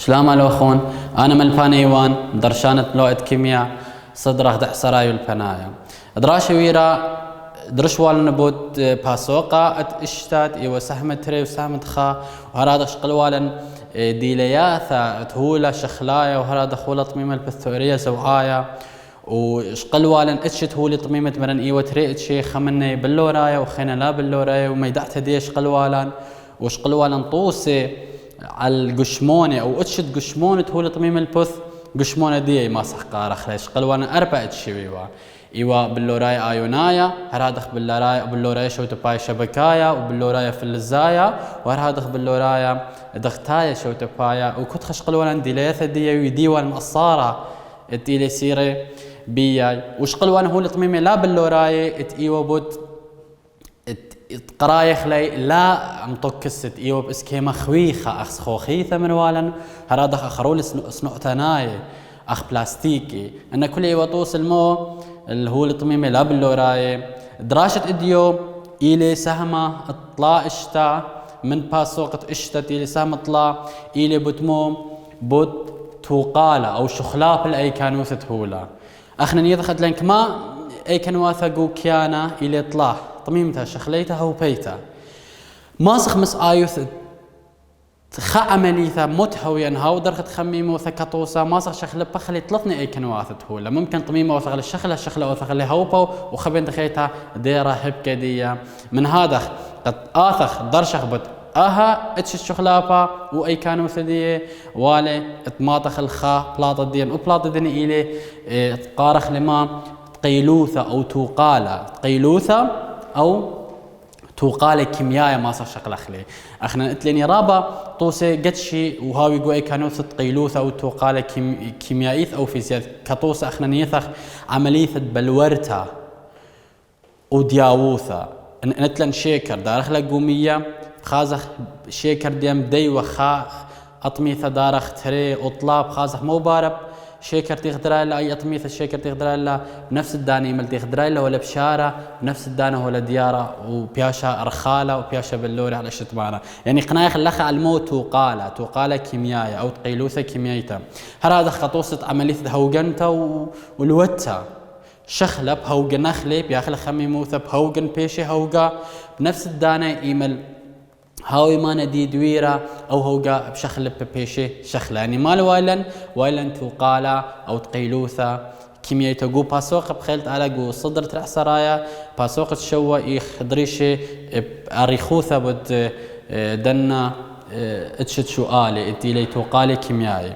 شلام الوخون أنا ملبان إيوان درشانة لوئة كيمياء صدرخ دحسراي البنايا دراشة ويرا درش والنبوت باسوقا اشتات إيوا سهمة تري وسهمة خا وهرادش قلوالا ديلياثا تهولا شخلايا وهرادا خولا طميمة البثورية زوعايا وشقلوالا اتشت هولي طميمة مرن إيوا تري اتشي خمني باللورايا وخينا لا باللورايا وميدعت ديش قلوالا وشقلوالا طوسي على القشمونة أو اتشت قشمونة هولي طميمة البث قشمونة دي ما صح قارخ ليش قلوالا أربع اتشيوا إيوا باللورايا آيونايا هرادخ باللورايا شوتو باي شبكايا وباللورايا فلزايا وهرادخ باللورايا دختايا شوتو بايا وكنت خش قلوالا ديليثا دي ويديوا المقصارة اتيلي سيري بياي وش قلوانا هو الطميمة لا باللورايا اتيوا بوت قرايخ لي لا مطكست ايوا باسكيما خويخة اخس خوخيثة من والا هرادخ اخرول سنوتناي اخ بلاستيكي ان كل ايوا طوس المو اللي هو الطميمة لا باللوراية دراشة اديو إلي سهمة اطلاع اشتا من باسوقة اشتا إلي سهمة اطلاع إلي بتمو بوت توقالة أو شخلاب الأي كانوثة هولا أخنا نيضخت لنك ما أي كانوثة قو كيانا إلي اطلاع طميمتها شخليتها وبيتها ماسخ مس آيوث خا عمليثا متهويا هاو درخت خميمه وثكطوسا ماسخ شخله بخلي طلطني اي كنواثت هولا ممكن طميمه وثغل الشخله وثغل هوبا وخبين دخيتها ديره هبكديه من هذا قد اثخ درشخ بت اها اتش الشخلافه واي كانوا ثديه والي اتماطخ الخا بلاطه دين وبلاطه دين الي قارخ لما قيلوثه او توقاله قيلوثه او توقال كيميائي ما صار شغله خلي اخنا اتلني رابا طوسه قدشي وهاوي قوي كانوا قيلوثه او توقال كيميائيث او فيزياء كطوسه اخنا نيثخ عمليه بلورتا ودياووثا نتلن شيكر دارخ قوميه خازخ شيكر ديم دي وخا اطميثه دارخ تري اطلاب خازخ مو بارب شيكر تيغدرا لا اي اطميث الشيكر تيغدرا لا بنفس الداني مال تيغدرا لا ولا بشاره بنفس الدانه ولا دياره وبياشا رخاله وبياشا بلوري على شت معنا يعني قنايخ لخ على الموت توقاله كيميائيه او تقيلوثه كيميائيه هذا خطوصه عمليه هوجنتا والوتا شخله بهوجن نخلي بياخل خميموثه بهوجن بيشي هوجا بنفس الدانه ايمل هاوي ما ندي دويرة أو هوجا بشخل ببيشي شخلة يعني مال وايلن توقالا أو تقيلوثة كيمياء تجو باسوق بخيلت على جو صدر ترح سرايا باسوق تشوا إيخ دريشة أريخوثة بد دنا اتشت شوالي اتيلي توقالي كيميائي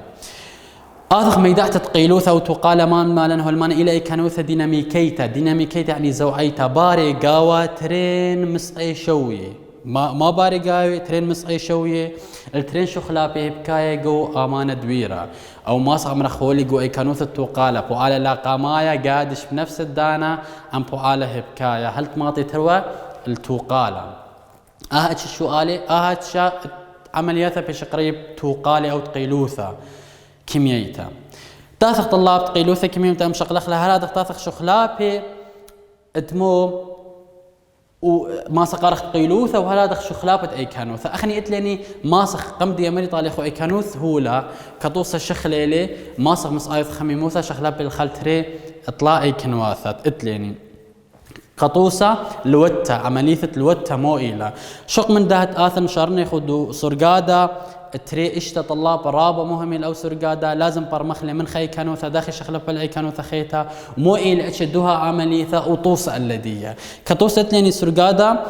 آخر ميدعت تقيلوثة وتقال مالا هو المان إلى كانوثة ديناميكيتا يعني زوعيتا باري قاوة ترين مسعي شوي ما باري قاوي ترين مسعي شوية الترين شخلابي بكاية جو آمانة دويرة أو ما صعب من خولي جو أي كانوثة توقالة بوعالة لا قامايا قادش بنفس الدانة عن بوعالة هبكاية هل تماطي تروى التوقالة اتش السؤالي اتشا عملياتها بش قريب توقالي أو تقيلوثة كيميائية تاثق طلاب تقيلوثة كيميائية مشغلخ لها هذا تاثق شخلابي اتمو وماسخ قارخ قيلوثة وهلا دخ شخلابة أي كانوثة أخني إتلني ماسخ قمدي أمري طالخو أي كانوث هولا كطوسة شخليلي ماسخ مصايث خميموثة شخلاب بالخلتري إطلاع أي كانوثة إتلني قطوسة لوتة عملية الوتة مو إلى شق من دهت آثن شارني خدو سرقادة تري اشتا طلاب رابا مهمي او سرقادا لازم برمخلي من خي كانوثا داخل شخلب بالعي كانوثا خيتا مو إلى اتشدوها عملية وطوسة اللدية كطوسة ليني سرقادا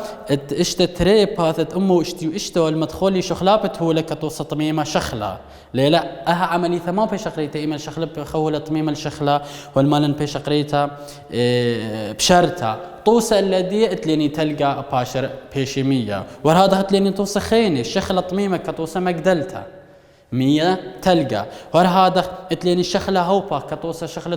اشتا تري باثت امو اشتي واشتا والمدخولي شخلابت هو لك طوسة طميمة شخلة لا اها عملية ما بي شقريتا ايما الشخلب خولة طميمة الشخلة والمالن بي شقريتا بشرتا طوسة الذي اتليني تلقى باشر بيشيمية وهذا اتليني طوسة خيني الشخلة طميمة كطوسة مقدلتها مية تلقى وهذا اتليني الشخلة هوبا كطوسة شخلة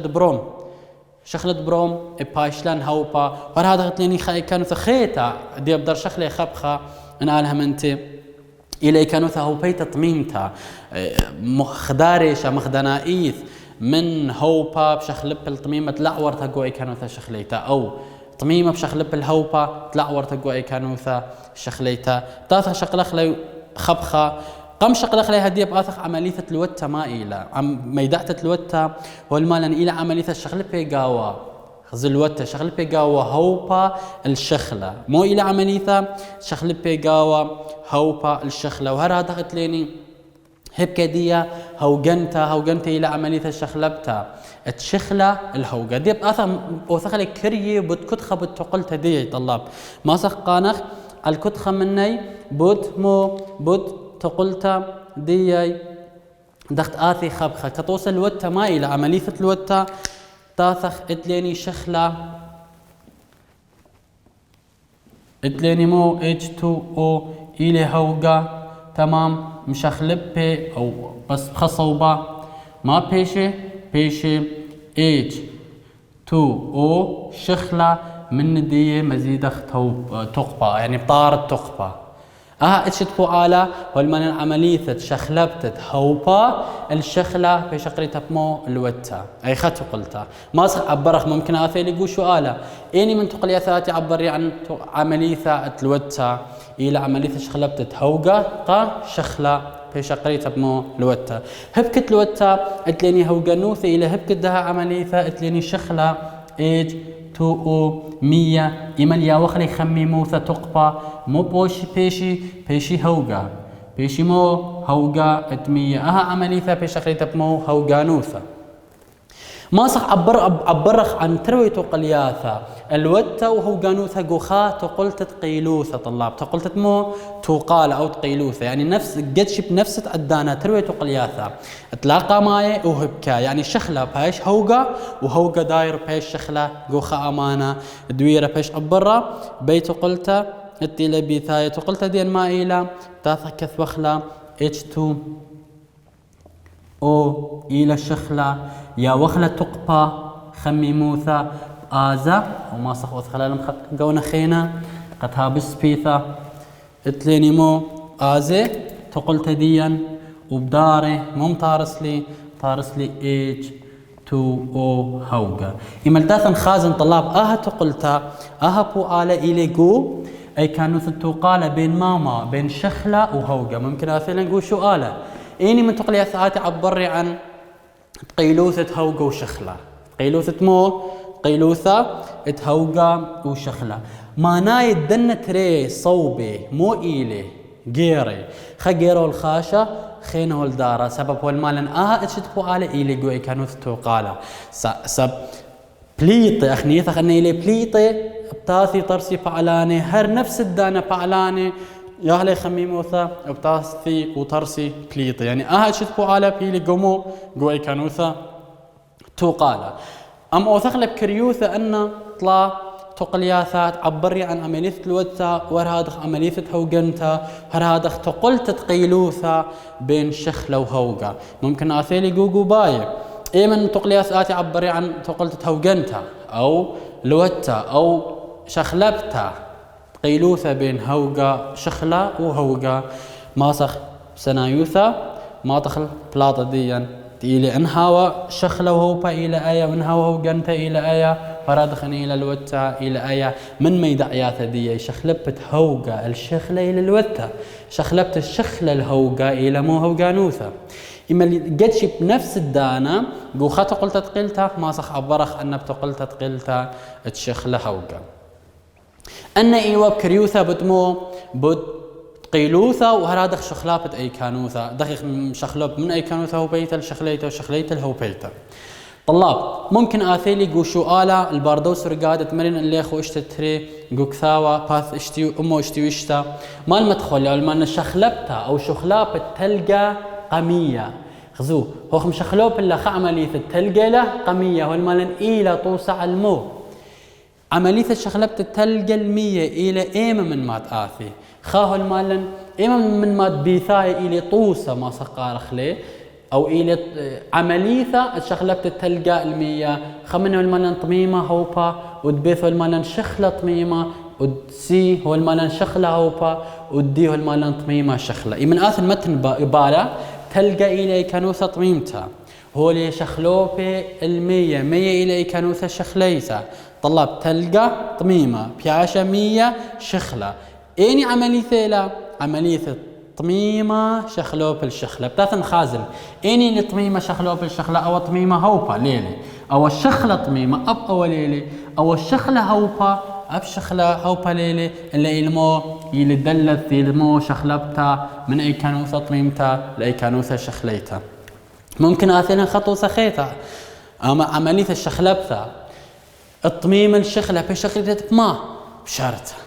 بروم باشلان هوبا وهذا اتليني كانوا ثخيتا دي بدر شخلة خبخة انالها منتي إلي كانوا هوبيتا طميمتها مخدارشة مخدنائيث من هوبا بشخلب الطميمة لعورتها قوي كانوا شخليتا أو طميمة بشخلب الهوبا تلعور تقوى كانوثا شخليتا تاثا شقلخ لي خبخة قم شقلق لي هديه باثق عمليه الوتا ما الى ميدعت الوتا والمال الى عمليه الشغل بيغاوا زلوتا شغل بيغاوا هوبا الشخله مو الى عمليه شغل بيغاوا هوبا الشخله وهر هذا قتليني هبكديه هوجنتا الى عمليه الشخلبتا تشخله الهوجه دي باثق وثقلي كريه بتكتخه بتقلت دي طلاب ما سقانخ الكتخه مني بوت مو بوت تقلت دي دخت آثي خبخة كتوصل الوتا ما إلى عملية الوتا تاثخ اتليني شخلة اتليني مو H2O إلي هوغا تمام مشخلبه أو بس بخصوبة ما بيشي H2O شخلة من دي مزيدة تقبة يعني بطارة تقبة اتشت فعالة والمن عملية شخلبتت هوبا الشخلة في شقريتها بمو الوتا اي خط قلتها ما صح عبرخ ممكن اثيلي يقول سؤاله اني من تقلي ثلاثي عبري عن عملية الوتا الى عملية شخلبتت هوقا قا شخلة في شقريتها بمو الوتا هبكت الوتا اتليني هوقا نوثي الى هبكت دها عملية اتليني شخلة ايج 2O 100 إيمال يا وخلي خمي موثة تقبى مو بيشي هوغا بيشي مو هوغا 100 عملية بيش أخريتها مو هوغا نوثة ما صح عبرخ عن تروي تقلياثا الوتا وهوغا نوثة قوخا تقلت قيلوثة طلاب تقلت مو توقال أو تقيلوثة يعني نفس قدش بنفس تعدانا تروي تقلياثا تلاقى ماي وهبكا يعني شخلة بهاش هوغا وهوغا داير بهاش شخلة قوخا أمانة دويرة بهاش عبرة بيت قلت التيلة بيثاية تقلت دين ما إلى تاثا كثوخلة H2 او الى شخله يا وخله تقبى خمي موثى ازا وما صخوث خلال قونا خينا قد هابس بيثا اتليني مو ازي تقلت ديا وبداري مو طارس لي H2O هوغا إمالتاثن خازن طلاب تقلتا بو آلا إلي قو أي كانوا ثتوقالة بين ماما بين شخلة وهوغا ممكن أثيلا نقول شو آلا إني من تقلي ساعات عبري عن قيلوثة هوغا وشخلة قيلوثة مو قيلوثة هوغا وشخلة ما ناي الدنة تري صوبي مو إيلي جيري خجيرو الخاشة خينه الدارة سبب والمالن اتشتفو على إيلي قوي كانوا توقالا سب بليطي أخنيثة خلني إلي بليطي بتاثي طرسي فعلاني هر نفس الدانة فعلاني يا هلي خميموثا بتاثي وطرسي بليطي يعني اتشتفو على بيلي قومو قوي كانوثا توقالا أم أوثقلب كريوثة أن طلا تقلياثات عبري عن عملية الوثة ورهادخ عملية هوغنتا هرهادخ تقلت تقيلوثة بين شخلة وهوغا ممكن أثيلي قوقو باي إيه من تقلياثات عبري عن تقلت هوغنتا أو لوثة أو شخلبتا قيلوثة بين هوغا شخلة وهوغا ماسخ سنايوثة ما تخل بلاطة ديا إلى أنها شخلة وهو إلى آية منها وهو جنت إلى آية فرادخني إلى الوتة إلى آية من ميدع ياث دي شخلبت هوجا الشخلة إلى الوتة شخلبت الشخلة الهوجا إلى مو هوجا نوثة إما اللي جتش بنفس الدانة بوخات قلت تقلتها ما صح عبرخ أن بتقلت تقلتها الشخلة هوجا أن إيواب كريوثة بتمو قيلوثة وهرادخ شخلابة أي كانوثة دقيق شخلوب من أي كانوثة هو بيته الشخليته وشخليته هو بيته طلاب ممكن آثيلي قو شو آلا الباردوس رقادة تمرين اللي أخو اشتتري قو كثاوة باث اشتي أمو اشتي وشتا ما المدخل يعني ما شخلبتها أو شخلابة تلقى قمية خذوه هو خم شخلوب اللي عملية تلقى له قمية هو المالن إلى توسع المو عملية شخلبة تلقى المية إلى إيمة من مات آثي خاهو المالن إما من مات بيثاي إلى طوسة ما سقار خليه أو إلى عملية شخلبت تلقى المية خمنه المالن طميمة هوبا ودبيثه المالن شخلة طميمة ودسي هو المالن شخلة هوبا وديه المالن طميمة شخلة من آثر متن بالا تلقى إلى كانوثة طميمتها هو لي شخلوبة المية مية إلى كانوثة شخليسة طلاب تلقى طميمة بياشة مية شخلة إني عملية لا عملية طميمة شخلوب الشخلة بتاثن خازن إني لطميمة شخلوب الشخلة أو طميمة هوبا ليلي أو الشخلة طميمة أب أو ليلي أو الشخلة هوبا أب شخلة هوبا ليلي اللي يلمو يلدلث يلمو شخلبتا من أي كانوثة طميمتا لأي كانوثة شخليتا. ممكن آثلين خطو سخيتا أما عملية الشخلبتا الطميم الشخلة بشخلتت ما بشارتها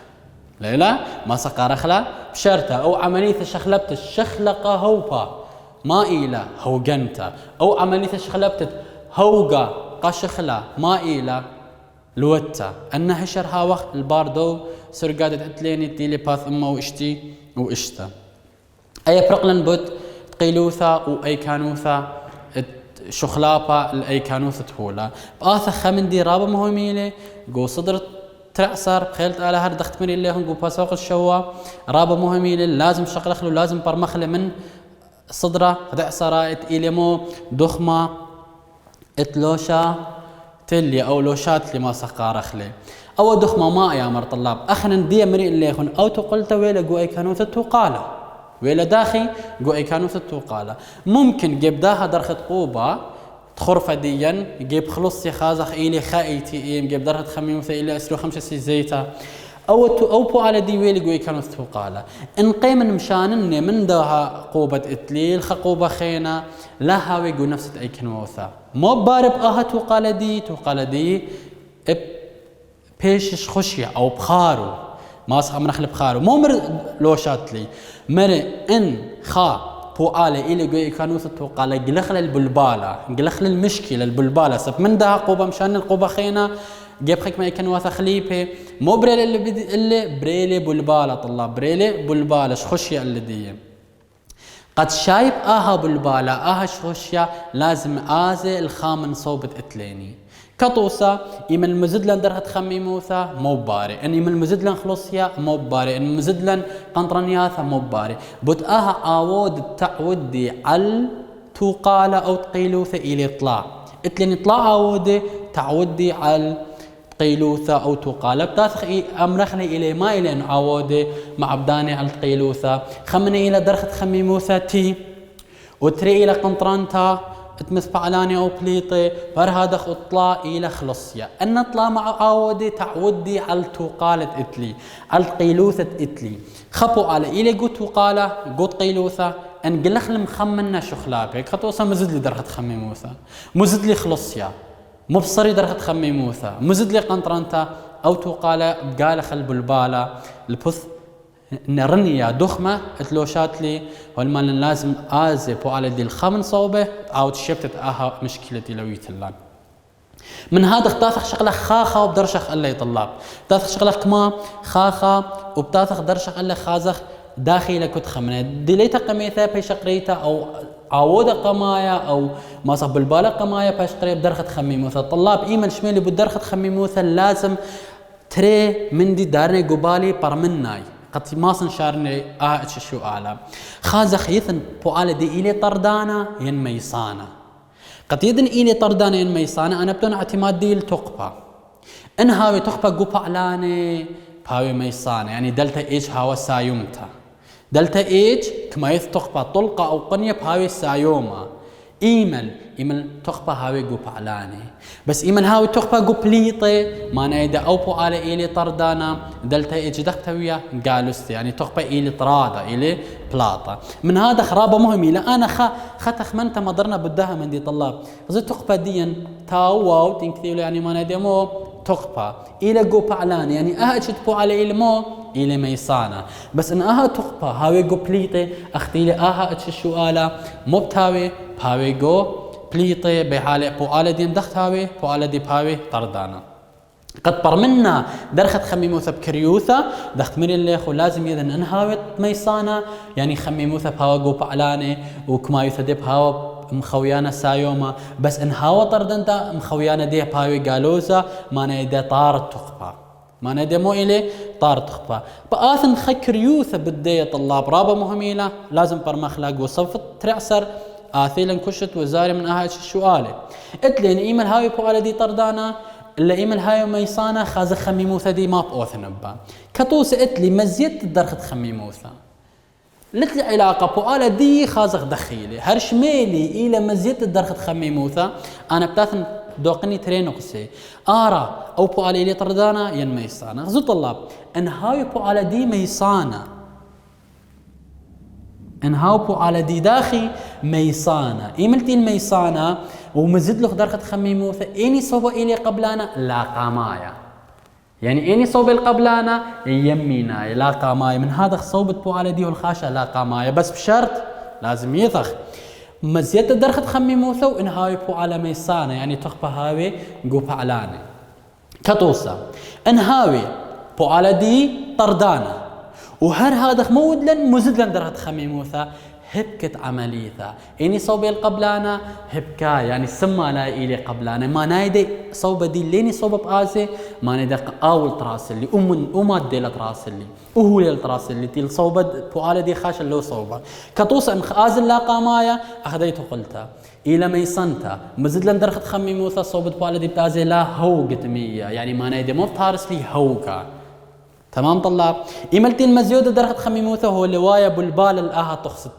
ليلى ما سقارخلا بشرطة أو عملية شخلبت الشخلقة هوبا ما إلى هوجنتا أو عملية شخلبت هوجا قشخلة ما إلى لوتا أنها شرها وقت الباردو سرقادة أتليني تيلي باث أمه وإشتي وإشتا أي برقلن بوت قيلوثا وأي كانوثا شخلابا الأي كانوثة هولا بآثا خمن دي رابا مهميلي قو صدرت ترعصر خيلت على هر دخت مري اللي هنقو باسوق الشوا رابا مهمي لازم شقلخلو لازم برمخله من صدره دعصرة إليمو دخمة اتلوشا تلي أو لوشات اللي ما سقارخلي أو دخمة ما يا مر طلاب أخنا دي مري اللي هن أو تقولت ويلا قو أي كانوا تتوقاله ويلا داخي قو أي كانوا تتوقاله ممكن جيب داها درخت قوبة تخرفة ديا جيب خلص يخازخ إلي خايتي جيب درهة خميمة إلي أسلو 5 زيتا أو بو على دي ويلي قوي كانوا استوقاله إن قيمن مشانني من داها قوبة إتليل خقوبة خينا لها ويقو نفس أي كنوثا مو بارب توقال دي بيشش خشية أو بخارو ما صح منخل بخارو مو مر لوشات لي مر إن خا بو آله إلي قوي كانوا تتوقع قلخل البلبالة قلخل المشكلة البلبالة سب من ده قوبة مشان القوبة خينا جيب خيك ما يكن واثا خليبه مو بريلي اللي بريلي بلبالة طلاب بريلي بلبالة شخشية اللي دي قد شايب بلبالة شخشية لازم الخامن صوبة اتليني كطوسة إيمن المزدلن درهت خميموثا مو باري إن إيمن المزدلن خلصيا مو باري إن المزدلن قنطرنياثا مو باري بوت عاود التعودي على توقالة أو تقيلوثا إلي طلع إتلين طلع عودي تعودي على قيلوثا أو توقالة بتاثخ أمرخني إلي ما إلي أن عودي مع بداني على القيلوثا خمني إلى درخت خميموثا تي وتري إلى قنطرنتا تمس بعلاني أو بليطي برهذا اطلع إلى خلصية أن اطلع مع عودي تعودي على توقالة إتلي على قيلوثة إتلي خبوا على إلي قوت توقالة قوت قيلوثة أن قلخ المخمنا شخلابك خطوصة مزد لي درخت خميموثة مزد لي خلصية مبصري درخت خميموثة مزد لي قنطرنتا أو توقالة بقالة خلب البالة البث نرنيا دخمة اتلوشات لي والمال لازم آزي بو على دي الخمن صوبه أو تشبتت مشكلتي لويت اللان من هذا اختاثخ شغله خاخة وبدرشخ الله يطلاب بتاثخ شغله كما خاخة وبتاثخ درشخ الله خازخ داخلة كنت خمنة دليتا قميثة بيشقريتا أو عودة قمايا أو ما صب البالة قمايا بيشقريتا بدرخة خميموثة طلاب إيمن شميلي بدرخة خميموثة لازم تري من دي دارني قبالي برمناي قد ما سنشارني شو أعلم خازخ يثن بوالة دي إلي طردانا ين ميصانا قد يدن إلي طردانا ين ميصانا أنا بدون اعتماد دي التقبة إن هاوي تقبة قوبا علاني بهاوي ميصانا يعني دلتا إيج هاوى سايومتا دلتا إيج كما يثقبة طلقة أو قنية بهاوي سايوما إيمل تقبة هاوي قوبا علاني بس إيمن هاوي تقبة قبليطي ما نايدا أو بو على إيلي طردانا دلتا إيج دختوية قالوستي يعني تقبة إيلي طرادة إيلي بلاطة من هذا خرابة مهمة لا أنا خطخ منتا مضرنا بدها من دي طلاب زي تقبة ديا تاو واو تنكثيولي يعني ما نايدا مو تقبة إلى قوبا علاني يعني أهجت بو على إيلي مو إلى ميصانا بس إن تقبة هاوي قبليطي أختيلي شو آلا مو بتاوي بهاوي جو بليطي بحالة بوالة دي مدختاوي بوالة دي بهاوي طردانا قد برمنا درخت خميموثة بكريوثة دخت مري اللي خو لازم يذن انهاوي ميصانا يعني خميموثة بهاوي جو بعلاني وكما يثدي بهاوي مخويانا سايوما بس انهاوي طردنتا مخويانا دي بهاوي قالوزا ما نيدا طار التقبة ما نيدا مو إلي طار التقبة بآثن خكريوثة بدية طلاب رابا مهميلة لازم برمخلاق وصفت ترعسر آثيلا كشت وزاري من السؤال اتلين إيمل هاي بوالة دي طردانا اللي إيمل هاي ميصانا خاز خميموثة دي ما بأوثن با كطوس اتلي مزيت الدرخت خميموثة لت لي علاقة بوالا دي خازق دخيلي هرش ميلي إلى مزيت الدرخت خمي موثا أنا بتاثن دوقني تري نقصي آرا أو بوالا إلي طردانا ين ميسانا غزو طلاب انهاوي بوالا دي ميسانا انهاو بوالا دي داخي ميسانا إيملتي الميسانا ومزيد له درخت خمي موثا إني صوبا إلي قبلانا لا قامايا يعني إني صوب القبلانة يمينا لا قامايا من هذا صوبة بوالا دي والخاشة لا قامايا بس بشرط لازم يثخ مزيت درخت خمي موثا وإنهاوي بوالا ميسانا يعني تخبى هاوي قوبا علاني كتوسا انهاوي بوالا دي طردانا وهر هذا مودلن مزدلن درخت خمي موثا هبكت عمليثا إني صوبي القبلانة هبكا يعني سما لا إلي قبلانة ما نايدي صوبة دي ليني صوبة بآسي ما نايدي أول تراسلي أمات ديلا تراسلي وهو ليل تراسلي تيل صوبة بوالا دي خاشا لو صوبة كتوسا إن آزل لا قامايا أخذيته قلتا إلى ميسانتا مزدلن درخت خمي موثا صوبة بوالا دي بتازي لا هو قتمية يعني ما نايدي مو تارسلي هوكا تمام طلاب إيملتين المزيودة درخت خمي موثا هو لوايا بالبال الآها تخصد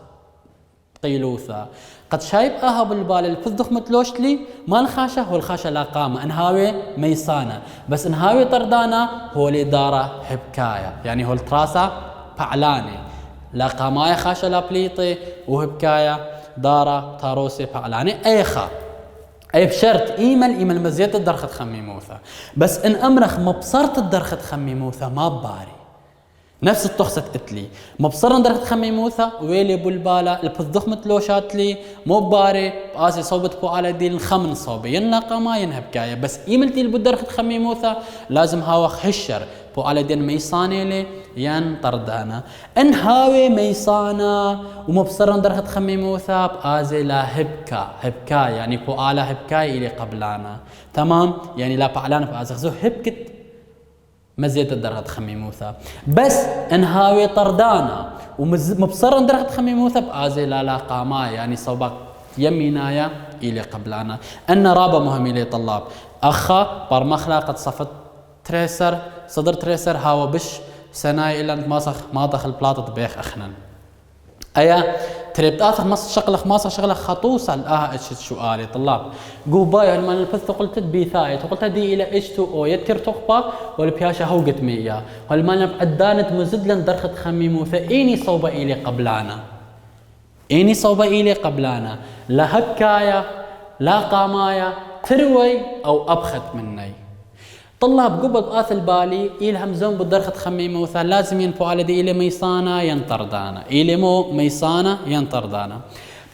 قيلوثا قد شايب آها بالبال الفذخ متلوشتلي ما الخاشة هو الخاشة لا قامة انهاوي ميسانة بس انهاوي طردانا هو الإدارة هبكاية يعني هو التراسة فعلاني لا قامايا خاشة لا بليطي وهبكاية دارة تاروسي فعلاني أيخا أي بشرط إيمل مزيت الدرخت خمي موثا بس إن أمرخ مبصرت الدرخت خمي موثا ما بباري نفس التخصة اتلي مبصرن درخت خمي موثا ويلي بلبالا البذخ متلوشات لي مو باري باسي صوبت بوالا دي الخمن صوبي ينلاقا ما ينهب كاية بس إيملتي البدرخت خمي موثا لازم هاو خشر بوالا دين ميساني لي ين طردانا ان هاوي ميسانا ومبصرن درخت خمي موثا بازي لا هبكا يعني بوالا هبكاي إلي قبلانا تمام يعني لا بعلانا بازي هبكت مزيت الدرخت خمي موثا بس انهاوي طردانا ومبصر درخت خمي موثا بآزي لا قاما يعني صوبك يمينايا إلي قبلانا أن رابا مهم إلي طلاب أخا برمخلا قد صفت تريسر صدر تريسر هاو بش سناي إلا ما دخل بلاطة بيخ أخنا أيا تريبت آخر مص شغلك ماصر شغلك خطوصة الآها إيش سؤالي طلاب قوباي لما الفث قلت بيثاي قلت دي إلى إيش تو أو يتكر تقبا والبياشة هو قت مية ولما نبعدانت مزدلن درخت خمي موثا إيني صوبة إلي قبلانا إني صوبة إلي قبلانا لا هكايا لا قامايا تروي أو أبخت مني طلاب قبض آث البالي إلهم زون بالدرخت خمي موثا لازم ينفو على دي إلي ميسانا ينطردانا إلي مو ميسانا ينطردانا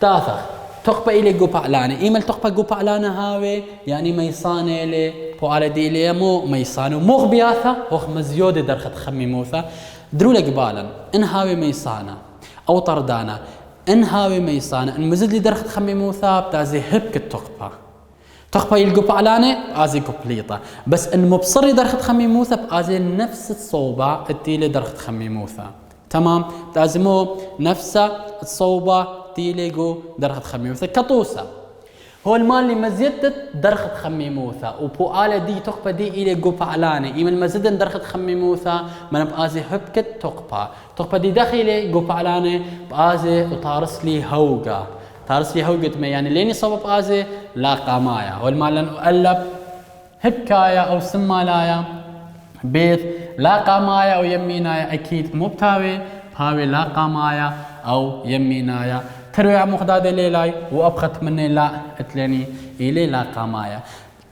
تاثخ تقبى إلي قوبا علانا إيمل تقبى قوبا علانا هاوي يعني ميسانا إلي فو على دي إلي مو ميسانا مو بياثا وخ مزيودة درخت خمي موثا درولة قبالا إن هاوي ميسانا أو طردانا إن هاوي ميسانا إن مزد لي درخت خمي موثا بتازي هبك التقبى تقبى يلقوا علانة بآزي كوبليطة بس إن مبصري درخت خمي موثا بآزي نفس الصوبة التيلي درخت خمي موثا تمام بتازمو نفس الصوبة تيلي جو درخت خمي موثا كطوسة هو المال اللي مزيدت درخت خمي موثا وبوالة دي تقبى دي إلي جو علانة إيمن مزيدن درخت خمي موثا من بآزي هبكت تقبى دي داخلي جو علانة بآزي وطارس لي هوقا تارس لي هوقت ما يعني ليني صوب آزي لا قامايا والمال ألب هبكايا أو سمالايا بيت لا قامايا أو يمينايا أكيد مو بتاوي هاوي لا قامايا أو يمينايا تروي مخداد ليلاي وأبخت مني لا اتلني إلي لا قامايا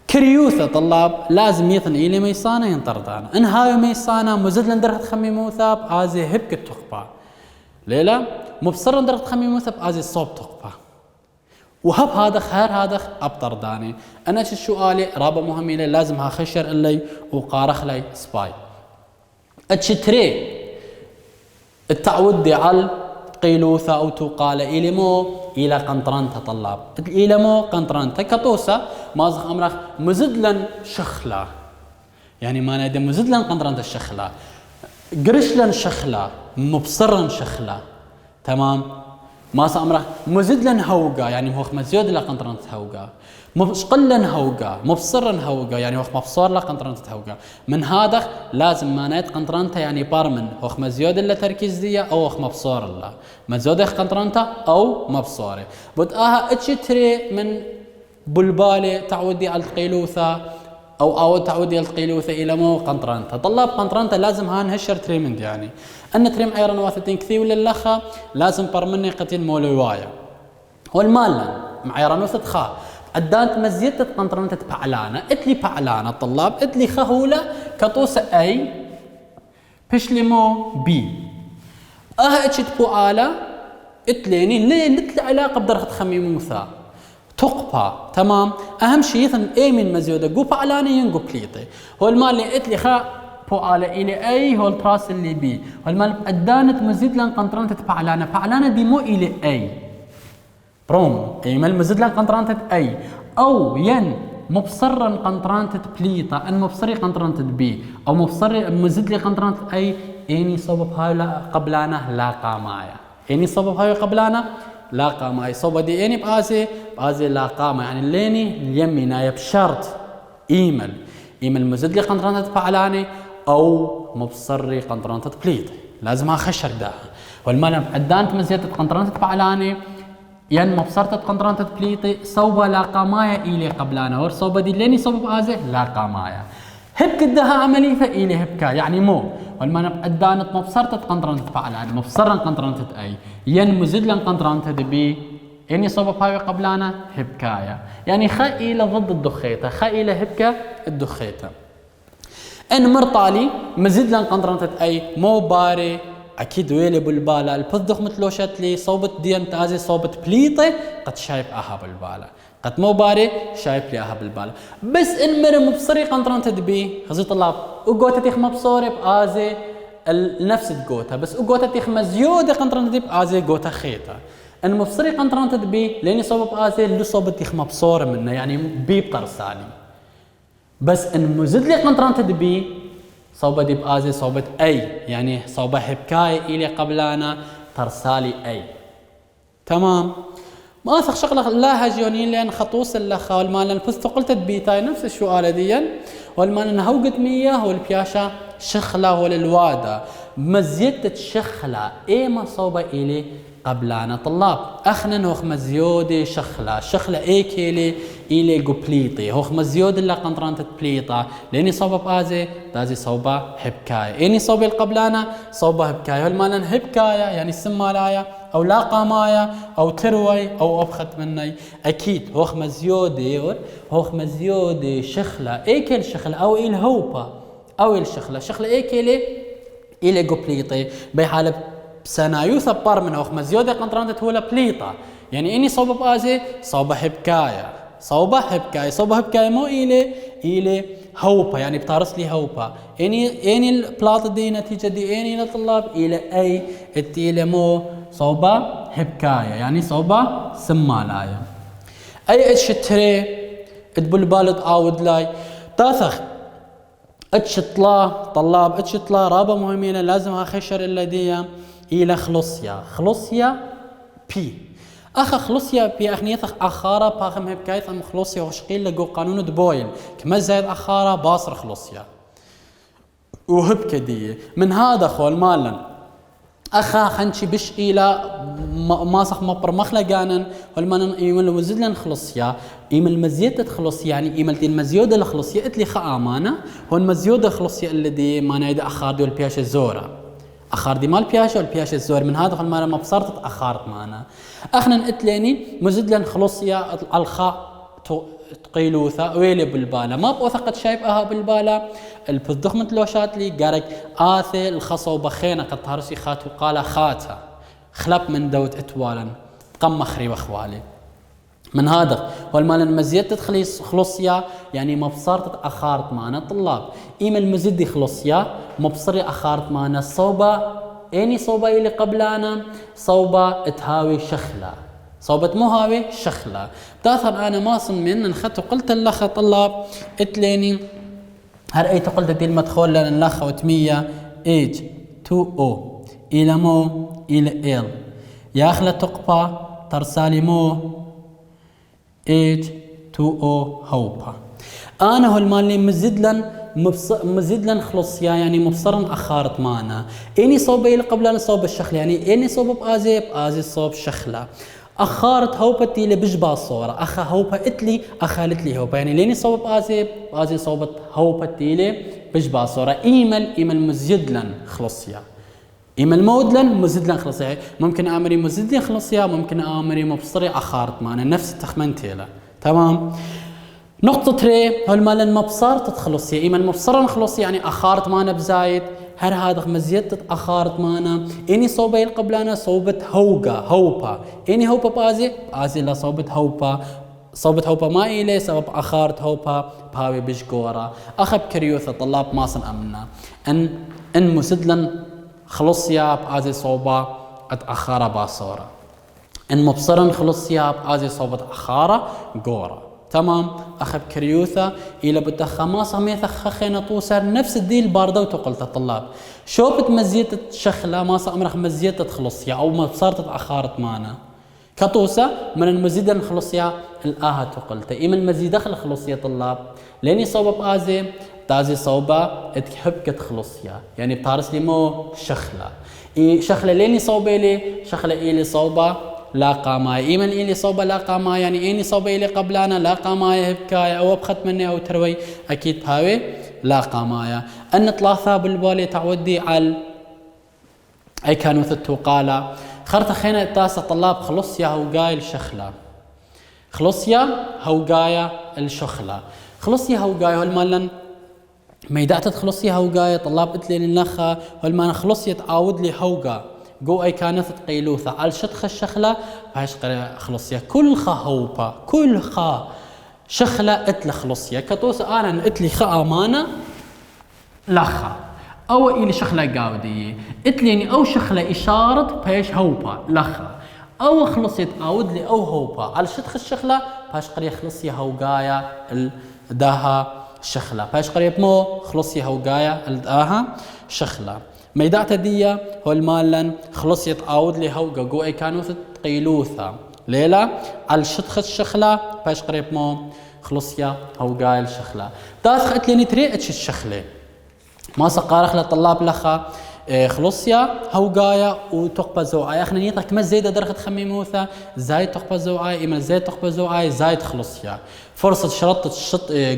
كريوثة طلاب لازم يثن إلي ميسانا ينطردانا إن هاوي ميسانا مزد لندرخت خمي موثاب آزي هبكت تخبا ليلا مبصر درخت خمي موثاب آزي صوب تخبا وهب هذا خير هذا أبطر داني أنا شو سؤالي رابا مهم لي لازم ها خشر اللي وقارخ لي سباي اتشتري التعودي على قيلوثة أو تقال إلي مو إلى قنطرانتا طلاب إلي مو قنطرانتا كطوسة مازخ أمرخ مزدلن شخلة يعني ما نادي مزدلن قنطرانتا الشخلة قرشلن شخلة مبصرن شخلة تمام ماسا أمره مزدلن هوجا يعني هو مزيود لا قنطرنت هوجا مشقلن هوجا مبصرن هوجا يعني هو مبصور لا قنطرنت هوجا من هذا لازم ما نيت قنطرنته يعني بارمن هو مزيود لا تركيز دي أو مبصور الله مزيود قنطرنته أو مبصوره بدأها اتشتري من بلبالة تعودي على القيلوثة أو تعودي على القيلوثة إلى مو قنطرنته طلاب قنطرنته لازم هان هشر تريمند يعني أن تريم أيران واثتين كثير ولا اللخا لازم برمني قتين مولوايا والمالن مع أيران وثت خا أدانت مزيت قنطرنته بعلانة اتلي بعلانة طلاب اتلي خهولة كطوسة أي بشلي مو بي اتشت بوآلة اتليني ليه نتل علاقة بدرجة خميموثا تقبى تمام أهم شيء يثن أي من مزيودة جو بعلانة ينجو بليطي هو المال اللي اتلي خا بوآلة إلي أي هو البراس اللي بي هو المال أدانت مزيد لان قنطرنته بعلانة دي مو إلي أي بروم أي مال مزيد لان قنطرنته أي أو ين مبصرا قنطرنته بليطة أن مبصري قنطرنته بي أو مبصري مزيد لي قنطرنته أي إني صوب هاي قبلانة لا قامايا إني صوب هاي قبلانة لا قامايا صوب دي إني بآزي لا قامة يعني الليني اليمينا بشرط إيمل مزيد لي قنطرنته بعلانة أو مبصري قنطرنته بليطة لازمها خشر داها والمال أدانت مزيدة قنطرنته بعلانة ين مبصرت قنطرنته بليطة صوبة لا قامايا إلي قبلانة ور صوبة دي ليني صوب بآزي لا قامايا هبك الدها عملي فإلي هبكا يعني مو والمعنى أدانت مبصرت قنطرنته بعلانة مبصرا قنطرنته أي ين مزيد لن قنطرنته بي إني صوب باوي قبلانة هبكايا يعني خائلة ضد الدخيتة خائلة هبكا الدخيتة ان مرطالي مزيد لان قنطرنت اي مو باري اكيد ويلي بالبالا البذخ مثلوشت لي صوبت ديان تازي صوبت بليطه قد شايف اها بالبالا قد مو باري شايف لي اها بالبالا بس ان مر مبصري قنطرنت دبي هزي طلاب وقوتت يخ مبصوري بازي نفس القوته بس وقوتت يخ مزيوده قنطرنت دب ازي قوته خيته ان مبصري قنطرنت دبي لاني صوب ازي اللي صوبت يخ مبصور منه يعني بي بطرساني بس ان مزد لي قنطرنت دبي صوبة دي بآزي صوبة أي يعني صوبة هبكاي إلي قبلانا ترسالي أي تمام ما أثق شغلة لا هجونين لأن خطوص اللخا والمان الفث قلت بيتاي نفس السؤال ديا والمان هوقت مية والبياشا شخلة والوادة مزيدة شخلة إيه ما صوبة إلي قبلانا طلاب اخنا نوخ مزيودي شخلة اي كيلي إلي قبليطي هوخ مزيود اللي قنطرانت بليطة لاني صوبة بآزي تازي صوبة هبكاية اني صوبة القبلانة صوبة هبكاية هالمانا هبكاية يعني السمالاية او لا قاماية او تروي او ابخت مني اكيد هوخ مزيودي شخلة اي كيل شخلة او إل هوبا او الشخلة اي كيلي إلي قبليطي بحالة سنايو ثبار من أخ مزيودة قنطرانت هولا بليطة يعني إني صوبة بآزي صوبة هبكاية مو إلي هوبا يعني بتارس لي هوبا إني البلاطة دي نتيجة دي إني للطلاب إلى أي إلى مو صوبة هبكاية يعني صوبة سمالاية أي اتشتري اتبل بالد آود لاي تاثخ اتشطلا طلاب اتشطلا رابا مهمين لازم اخشر الا دي الى خلصيا بي خلصيا بي اخنيث اخاره باخم هبكايث ام خلصيا وشقيل لقو قانون دبويل كما زايد اخاره باصر خلصيا وهبكه دي من هذا خول مالا اخا خنشي بش الى ماسخ مبر مخلقانا والمان ايمل وزدلن خلصيا ايمل مزيدة خلصيا يعني ايمل المزيودة الخلصيا اتلي خا امانه هو المزيودة الخلصيا اللي دي ما نايد اخار دول بياش الزوره اخار دي مال بياش والبياش الزور من هذا ما ما بصرت اخارت معنا اخنا اتليني مزدلن خلصيا الخاء تقيلوثا ويلي بالبالا ما بوثقت شايف اها بالبالا البذخ مثلوشات لي قارك آثي الخصو بخينا قد تهرسي خاتو قال خاتا خلب من دوت اتوالا قم مخري واخوالي من هذا والمال المزيد تدخليس خلصيا يعني مبصرت اخارت معنا طلاب ايما المزيد خلصيا مبصري اخارت معنا صوبة اني صوبة اللي قبلانا صوبة تهاوي شخلة صوبة مو هاوي شخلة بتاثر انا ما صمين انخدت وقلت اللخ طلاب اتليني هرأيت قلت دي المدخول لان اللخ وتمية H2O الى مو الى ال ياخلا تقبا ترساليمو H2O هوبا. أنا هو المالي مزدلن خلصيا يعني مبصرا أخارت معنا. إني صوبي اللي قبلنا صوب الشخل يعني إني صوب بآزي صوب شخلة. أخارت هوبتي اللي بجبا صورة أخا هوبا إتلي أخالت لي هوبا يعني ليني صوب بآزي صوبت هوبتي اللي بجبا صورة. إيمل مزدلن خلصيا. إيمل مودلن مزدلن خلصيا. ممكن أمري مزدلن خلصيا ممكن أمري مبصري أخارت معنا نفس التخمنتي له. تمام. نقطة تري هالمال مبصر تتخلص يا إما المبصر نخلص يعني أخارت معنا بزايد هر هذا مزيت أخارت معنا إني صوبة قبلنا صوبة هوبا إني هوبا بازي لا صوبة هوبا ما إلي سبب أخارت هوبا باوي بشكورة أخب كريوثة طلاب ماصن أمنا إن مسدلن خلص يا بازي صوبة أخارة باصورة إن مبصرا خلص يا بازي صوبة أخارة جورة. تمام. أخب كريوثة إلى بتخماسة ميثا خخينا توسر نفس الديل باردة وتقلت الطلاب شو بتمزيت شخلة ما صامرخ مزيت تخلصيا أو ما صارت أخارت معنا كتوسة من المزيد نخلصيا الآها تقلت إيم المزيد دخل خلصيا طلاب لاني صوب بآزي تازي صوبة تحب كتخلصيا يعني بتعرس لي مو شخلة شخلة لاني صوبة لي شخلة إلي صوبة لا قاماي إيمن إلي صوبة لا قاماي يعني إني صوبة إلي قبلانا لا قاماي هبكاية أو بخت مني أو تروي أكيد بهاوي لا قامايا. أن ثلاثة بالبالي تعودي على أي كانوا التوقالة خرط خينا التاسة طلاب خلص يا هوقاي الشخلة خلص يا هوقايا الشخلة خلص يا هوقاي هالمالن ما يدعت تخلص يا هوقايا طلاب قتلي للنخا هالمان خلص يتعاود لي هوقا جو أي كانت قيلوثة على شتخ الشخلة باش خلصيا كل خا هوبا كل خا شخلة اتل خلصيا كتوس أنا اتلي خا أمانة لخا أو إلي شخلة قاودية اتليني أو شخلة إشارة باش هوبا لخا أو خلصيت أود لي أو هوبا على شتخ الشخلة باش قري خلصيا هوقايا داها شخلة باش قريب مو خلصيا هوقايا الداها شخلة. ميدعت دية هو المالن خلص يتعاود لي هوقا جو أي كانوا قيلوثة ليلة على شتخ الشخلة باش قريب مو خلص يا هوقاي الشخلة تاس خدت لي نتري اتش الشخلة ما سقارخ لطلاب لخا خلص يا هوقايا وتقبى زوعاي اخنا نيطك ما زايدة درخت خميموثة زايد تقبى زوعاي إما زايد تقبى زوعاي زايد خلص يا فرصة شرطة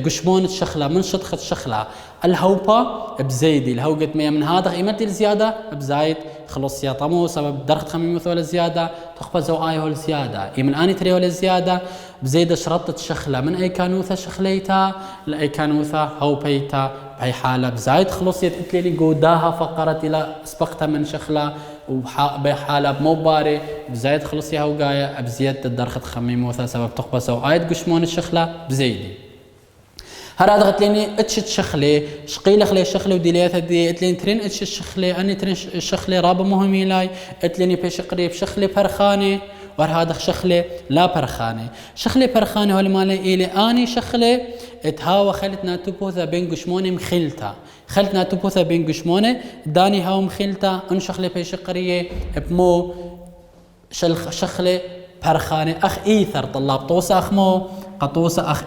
قشمون الشخلة من شطخة الشخلة الهوبا بزايدي الهوقة مية من هذا قيمتي الزيادة بزايد خلص يا طمو سبب درخت خميموثة ولا زيادة تقبى زوعاي هو الزيادة من آني تري ولا زيادة بزايدة شرطة الشخلة من أي كانوثة شخليتا لأي كانوثة هوبيتا بهي حالة بزايد خلص يتقتلي قوداها فقرت إلى سبقتها من شخلة وبحالة بموباري بزايد خلص يا هوقايا بزيادة الدرخة خميموثة سبب تقبى سوعايد قشمون الشخلة بزيدي هذا قتليني اتشت شخلي شقيل خلي شخلي وديلياتها دي قتليني ترين اتشت شخلي اني ترين شخلي رابا مهمي لاي قتليني بيش قريب شخلي فرخاني وهذا شخلي لا برخاني شخلي برخاني هو المالي إلي آني شخلي اتهاوى خلتنا تبوثا بين قشموني مخلتا خلتنا تبوثا بين قشموني داني هاو مخلتا ان شخلي بيش قرية بمو شخلي برخاني أخ إيثر طلاب طوسة أخ مو قطوسة أخ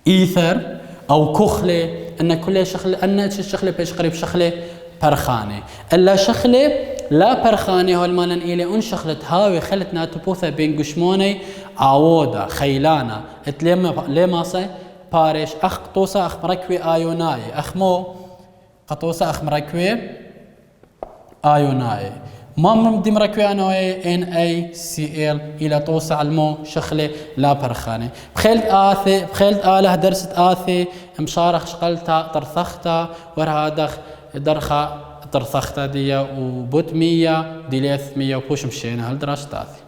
إيثر أو كخلي أن كل شخلي أن الشخلي بيش قريب شخلي برخاني إلا شخلي لا برخاني هو المالن إلي أن شخلت هاوي خلتنا تبوثة بين قشموني عوودة خيلانا اتليما لما سي باريش أخ قطوسة أخ مركوي آيوناي أخ مو قطوسة أخ مركوي آيوناي ما ممدي مركوي آيوناي NaCl إلى طوسة علمو شخلي لا برخاني بخيلت آله درست آثي مشارخ شقلتا ترثختا ورهادخ درخة ترثختا دي وبوت 100 دي 300 وبوش مشينا هالدراسة آثي